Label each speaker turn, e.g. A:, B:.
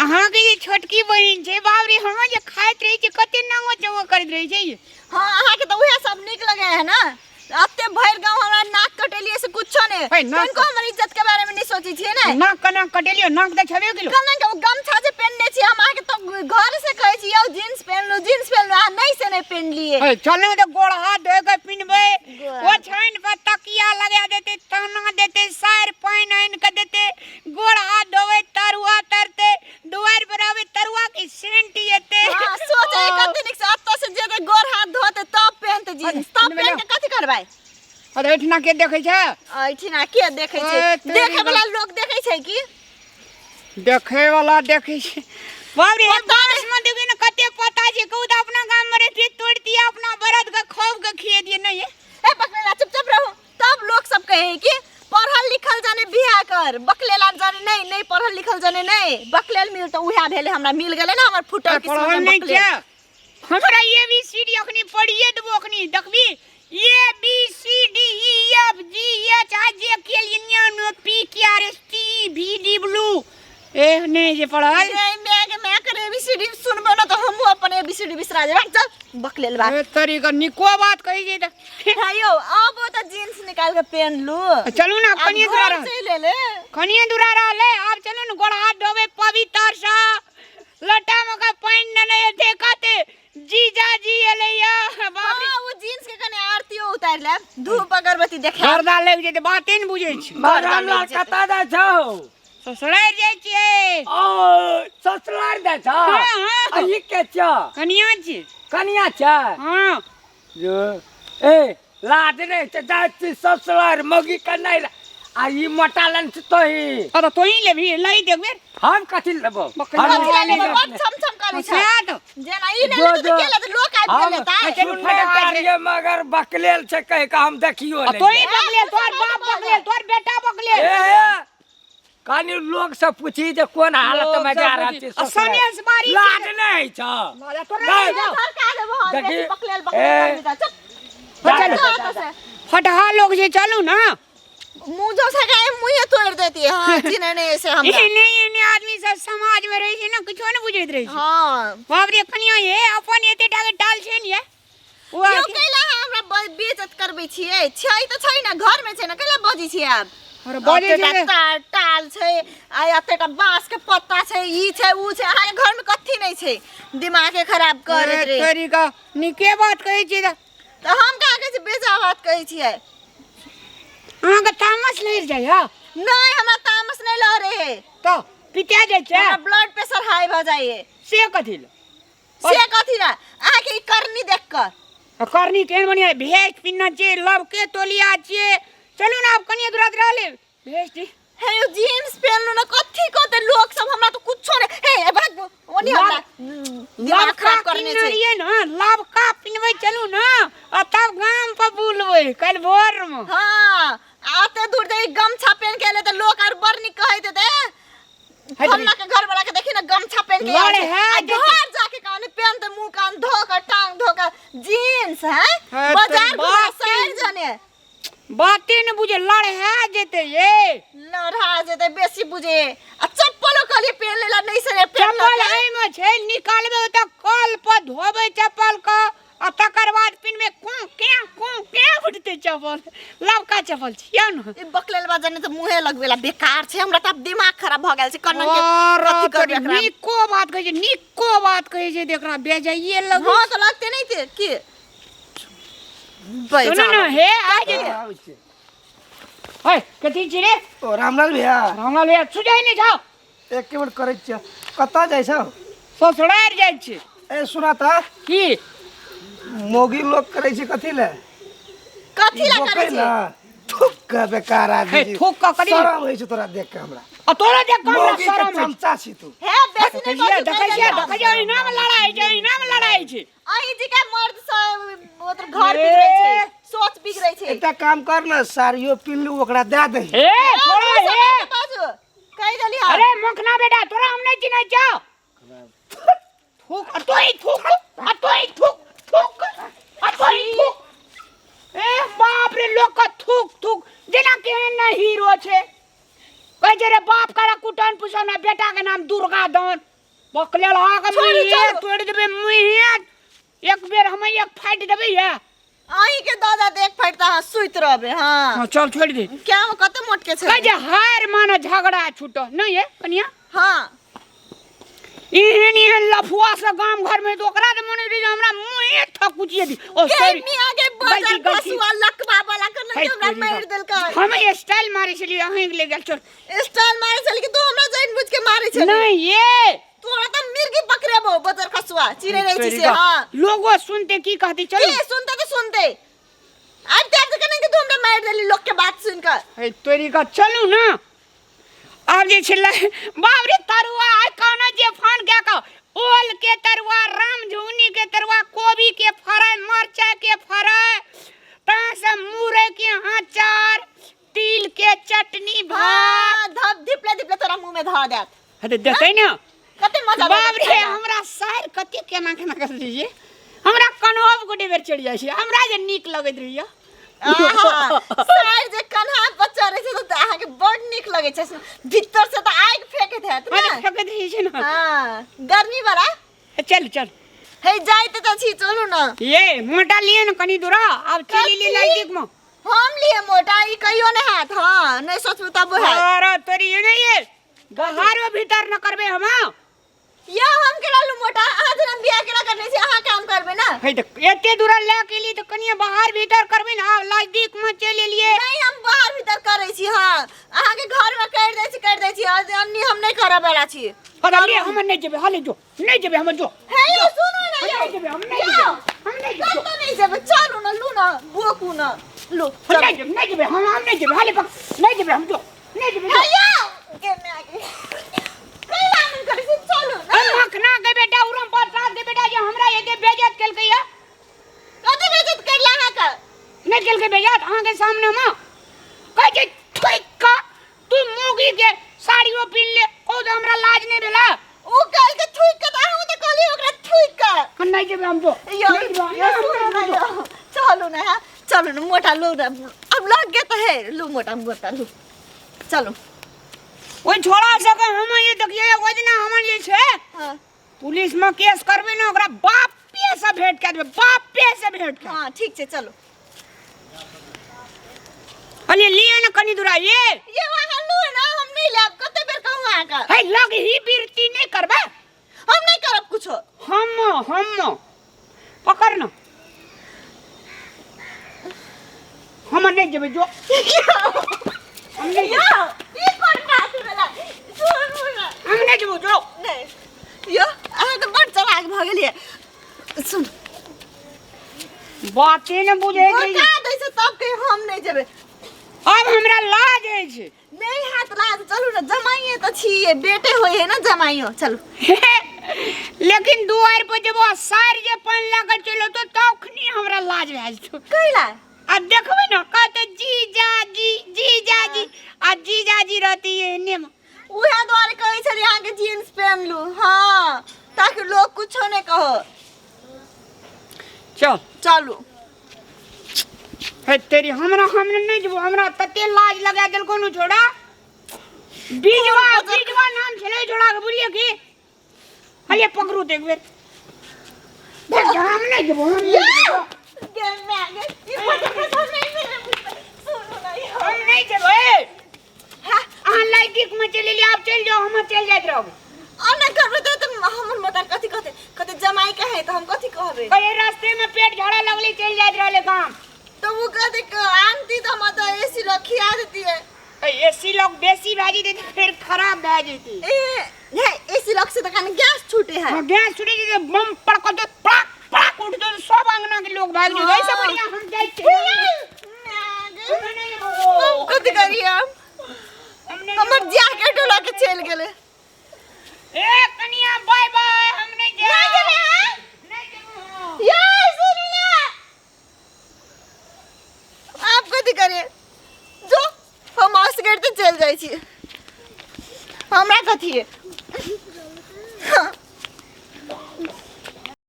A: अहाँ के ये छोटकी बहन छे बाप रे हम जे खाइत रही छे कते नांगो चमो करत रही छे।
B: हां अहाँ के तो उहे सब निक लगे है ना। अत्ते भर गांव हमरा नाक कटेलिए से कुछो ने किनको हमर इज्जत के बारे में नहीं सोची छिए ने।
A: नाक कना कटेलियो नाक दे छबे किलो
B: कना के गमछा जे पहनने छी हम आके तो घर से कहै छी यौ जींस पहन लो आ नहीं से नहीं पहन लिए।
A: चलो तो गोड़ हाथ धोए के पिनबे वो छाइन पर तकिया लगा देते तना देते सार पानी आइन के देते गोड़ हाथ धोए तरुआ तरते दुआर पर आवे तरुआ की सेंट येते।
B: हां सोचे कते निक से अत्तो से जे गोड़ हाथ धोते तब पहनते जींस तब पहन के कथि करबै।
A: अरे एठना के देखै छै
B: एठना के देखै छै देखे वाला लोग देखै छै की
A: देखे वाला देखै छै बाप रे बारिश में देखि न कते पता छै कहू त अपना गांव में रहती तोड़ दिया अपना बरद के खौफ के खिए दिए नहीं
B: ए बकलेला चुपचाप रहो। तब लोग सब कहे कि पढ़ल लिखल जाने बियाह कर बकलेला जाने नहीं पढ़ल लिखल जाने नहीं बकलेल मिल तो उहा भेले हमरा मिल गेले ना हमर फुटल किस्मत में बकलेल।
A: हमरा ए बी सी डी अखनी पढ़िए देबो अखनी देखबी A B C D E F G H I J K L P Q R S T V W ए नहीं जे पढ़ल
B: नहीं मैं करे एबीसीडी सुनबो ना तो हम अपन एबीसीडी बिसरा जे चल बकलेल बात
A: ए तरी का निको बात कहि जे त
B: हायो अब तो जींस निकाल के पहन लू
A: चलू ना कनिए दूरा रह
B: ले ले
A: कनिए दूरा रह ले अब चलू न गोड़ हाथ धोवे पवित्र सा लटा मका पानी न ले देखते जीजा जी एलैया बाप रे
B: वो जींस के कने आरती उतार ले धूप अगरबत्ती देखे
A: गर्दा लग जे बाते न बुझै छी
C: मराला कता दा छौ
A: ससुराल जाय छियै
C: ओ ससुराल दा छौ
A: हां
C: ई के छ
A: कनिया छी
C: कनिया छ
A: हां
C: जो ए लाद ने त जाती ससुराल मगी कनै आ ई मोटालन तो ही
A: अरे तो ही लेबी लई देखबे
C: हम कथि लेबो
B: हम ले बात छम करै छ जेना ई ले तो के ले लोग आ लेता
C: है मगर बकलेल छै कह के हम देखियो ले
A: तो ही बकलेल तोर बाप बकलेल तोर बेटा बकलेल
C: कानी लोग से पूछी जे कोन हालत में जा रहा छै
A: सनेस बारी
C: लाज नहीं छ
A: लाज तो नहीं
B: सरकार देबो बकलेल बकलेल
A: फटहा लोग जे चलू ना
B: मुंह जो से गए मुंह तोड़ देती है हां जिन्होंने ऐसे हम
A: नहीं आदमी सब समाज में रही छै ना कुछ न बुझैत रही
B: हां
A: बाप रे कनिया ये अपन एते टाके टाल छै ने
B: वो केला हमरा बेइज्जत करबै छियै छै त छै ना घर में छै ना केला बजी छी आप
A: अरे बजे छै
B: टाल छै आ एतेटा बांस के पत्ता छै ई छै ऊ छै अहाँ घर में कथि नहीं छै दिमाग के खराब करत रे
A: तरीका निके बात कहै छी
B: त हम का कहै छी बेजा बात कहै छियै
A: अहाँ के तामस नहीं जाय हा
B: नहीं हमरा तामस नहीं ल रहे
A: तो पिता जे छै
B: हमरा ब्लड प्रेशर हाई भ जाइए
A: से कथि
B: ला अहाँ के करनी देख कर
A: करनी केन बनिया भेज पिन्ना छै लब के तोलिया छै चलू ना आप कनिया दूरा दूरा ले भेज दी
B: हे जींस पहन लो ना कथि कहते लोग सब हमरा तो कुछो नहीं हे भाग ओनी हमरा दिमाग खराब करने छै
A: ये ना लब का पिनबै चलू ना आ तब गांव पर बुलबै कल भोर में
B: हां आते दूर दे गमछा पहन के ले त लोग और बरनी कहै देते हमरा के घर वाला के देखी ना गमछा पहन के
A: लड़े है
B: घर जाके काने पहन दे मुंह कान धो कर टांग धो कर जींस है बाजार घुमा शहर जाने
A: बाते न बुझे लड़े है जेते ये
B: लड़ा जेते बेसी बुझे आ चप्पलो खाली पहन लेला नहीं से
A: चप्पल है में छै निकालबे त कल पर धोबे चप्पल का आ तकर बाद पिनबे कूं के उठते चप्पल लवका चप्पल छियौ न
B: ई बकलेल बाजने त मुहे लगवेला बेकार छै हमरा त दिमाग खराब भ गेल छै कन्न के कथि करबे एकरा
A: निको बात कहै छै देखरा बेजाइए लग
B: हां त लगते नहीं थे की
A: सुन न हे आ जे ओए कथि छी रे
D: ओ रामलाल भैया
A: सुजाई नहीं जाओ
D: एक मिनट करे छ कता जाय छ
A: ससुराल जाय छी
D: ए सुना त
A: की
D: मोगी लोग करे छी कथि ले
B: करे छी
D: थुक बेकार आदमी
A: थुक का करी
D: शरम होय छ तोरा देख के हमरा
A: आ तोरा देख के हमरा
D: मोगी
A: शरम
D: के चमचा छी तू
B: हे बेसी नहीं
A: देखै नाम लड़ाई छै
B: आई जी के मर्द सब ओतर घर बिगड़ै छै सोच बिगड़ै छै
D: एकटा काम कर न साड़ियो पिन्नू ओकरा दे दे
A: ए थोड़ा हे
B: बाजू कहि देली
A: अरे मुखना बेटा तोरा हम नहीं चिन्है छौ थूक अतोई थूक ए बाप रे लोग का थूक जेना के ना हीरो छे कह जे रे बाप करा कुटन पुसना बेटा के नाम दुर्गा दान बकले ला के मुंह तोड़ देबे मुंह एक बेर हम एक फाइट देबे या
B: आई के दादा देख फटता हां सुइत रहबे हां
A: हां चल छोड़ दे
B: क्या हो कते मोट के
A: कह जे हार माना झगड़ा छूटो नहीं है कनिया
B: हां
A: इहन लफुआ से गांव घर में तो ओकरा दे मने रे हमरा मुंह ठकुचिए दी ओ सॉरी
B: मी आगे बाजार पसुआ लकबा वाला कर न हमरा मार देल का
A: हम स्टाइल मारे छली अहीं ले गेल चल
B: स्टाइल मारे चल के तू हमरा जाइन बुझ के मारे छली
A: नहीं ये
B: तोरा त मिर्गी पकड़ेबो बजार खसुआ चिरे रही से हां
A: लोगो सुनते की कहती चल
B: के सुनते तो सुनते अब त्याग करने के तू हमरा मार देली लोग के बात सुनकर
A: हे तोरी का चलू ना अब जे छले बाप रे तरुआ आय कोना जे फोन के का ओल के तरुआ राम झुनी के तरुआ कोबी के फ्राई मरचा के फ्राई ता से मुरे के अचार तिल के चटनी भात
B: धप धिपले धिपले तोरा मुंह में धा देत
A: हटे देतै ना
B: कते मजा
A: बाप रे हमरा सार कते केना केना कर दीजिए हमरा कन्हब गोटे बेर चढ़ जाय छै हमरा जे नीक लगैत रहिया
B: सार जे कन्हा बच्चा रहे छै त आहा के बड़ नीक लगे छै भीतर से त आग फेंकत हैत ना
A: फेंकत रही छै ना
B: हां गर्मी बड़ा
A: चल चल
B: हे जाइत त छी चलू ना
A: ये मोटा लिए न कनी दूरा अब चली ले लाइक में
B: हम लिए मोटा ई कहियो ने हाथ हां नहीं सोचबो तब है
A: अरे तोरी ये नहीं ये गहार में भीतर न करबे हम
B: या हम केला लू मोटा आज हम बियाह केला करने से आहा काम करबे ना
A: हे त एते दूरा ले के लिए त कनिया बाहर भीतर करबे ना नजदीक में चले लिए
B: नहीं हम बाहर भीतर करे छी हां आहा के घर में कर दे छी आज अन्नी हम नहीं करब वाला छी
A: अरे हम नहीं जेबे हाले जो नहीं जेबे हम जो
B: हे ये सुनो ना
A: नहीं जेबे हम नहीं जेबे हम नहीं जेबे
B: तो नहीं जेबे चलो ना लू ना भूखू ना लो
A: नहीं जेबे हम नहीं जेबे हाले पक नहीं जेबे हम जो नहीं जेबे
B: हैया के में आगे कैला मन करे से चलो ना
A: हम ना के बेटा उरम पर साथ दे बेटा जो हमरा ये बेइज्जत कल के या
B: कते बेइज्जत करला हा का
A: नहीं कल के बेइज्जत आहां के सामने में कह जे ठीक का तू मोगी के साड़ीओ पिन ले ओ तो हमरा लाज नहीं भेला
B: ओ कल के थुई के आहू त कहली ओकरा थुई का
A: नहीं जेबे हम जो
B: चलो ना चलो ना मोटा लो ना अब लग गया तो है लो मोटा मोटा लो चलो
A: ओइ छोड़ा सके हम ये देखिए वजना हमन जे छे
B: हां
A: पुलिस में केस करबे ना ओकरा बापे से भेंट कर देबे बापे से भेंट कर
B: हां ठीक छे चलो
A: अरे लिए ना कनी दूरा ये
B: वहां लो ना हम नहीं लेब कते बेर कहूं आ का
A: है लग ही बिरती नहीं करबे
B: हम नहीं करब कुछो
A: हम पकड़ ना हम नहीं जेबे जो हम नहीं
B: ये कौन बात होला सुन ना
A: हम नहीं जेबे जो
B: नहीं यो आ तो बड़ चलाक भ गेलिए सुन
A: बातें न बुझे गई
B: का दै से तब के हम नहीं जेबे
A: अब हमरा लाज है छे
B: नहीं हाथ लाज चलू ना जमाइए तो छिए बेटे होय है ना जमाइयो चलो
A: लेकिन दुआर पर जब सार जे पान लगा चलो तो तखनी हमरा लाज भए जेतो
B: कैला
A: आ देखबे ना कहते जीजाजी आ जीजाजी रहती है ने
B: उहे द्वारे कहै छली अहाँ के जींस पहन लू हां ताकि लोग कुछो नहीं कहो
A: चल
B: चलो
A: है तेरी हमरा नहीं जबो हमरा तते लाज लगा देल कोनो छोड़ा बीजवा नाम छले छोड़ा के बोलिए की हले पकड़ू देख बेर देख हम नहीं जबो हम
B: गेम में आगे ये पता नहीं मिले सुनो ना
A: हम नहीं जबो हां आ लाइक में चले ले आप चल जाओ हम चल जात रहो
B: अन्ना करबे तो हमर मत कथि जमाई के है तो हम कथि कहबे
A: कहे रास्ते में पेट झाड़ा लगले चल जात रहले काम
B: तो वो कहते आंटी तो मत एसी रखिया देती है
A: एसी लोग बेसी भाजी देती फिर खराब भए जेती
B: ये एसी लग से तो कने गैस छूटे है
A: गैस छूटे जे बम पड़क दे पड़क पड़क उठ दे सब अंगना के लोग भाग जाए ऐसे बढ़िया हम जाई
B: हम कथि करिए हमर जैकेट उला के चल गेले
A: ए कनिया बाय बाय हम नहीं जाए नहीं जाओ
B: यार सुनो ना आप कथि करिए जो हम आसगढ़ ते चल जाई छी हमरा कथि है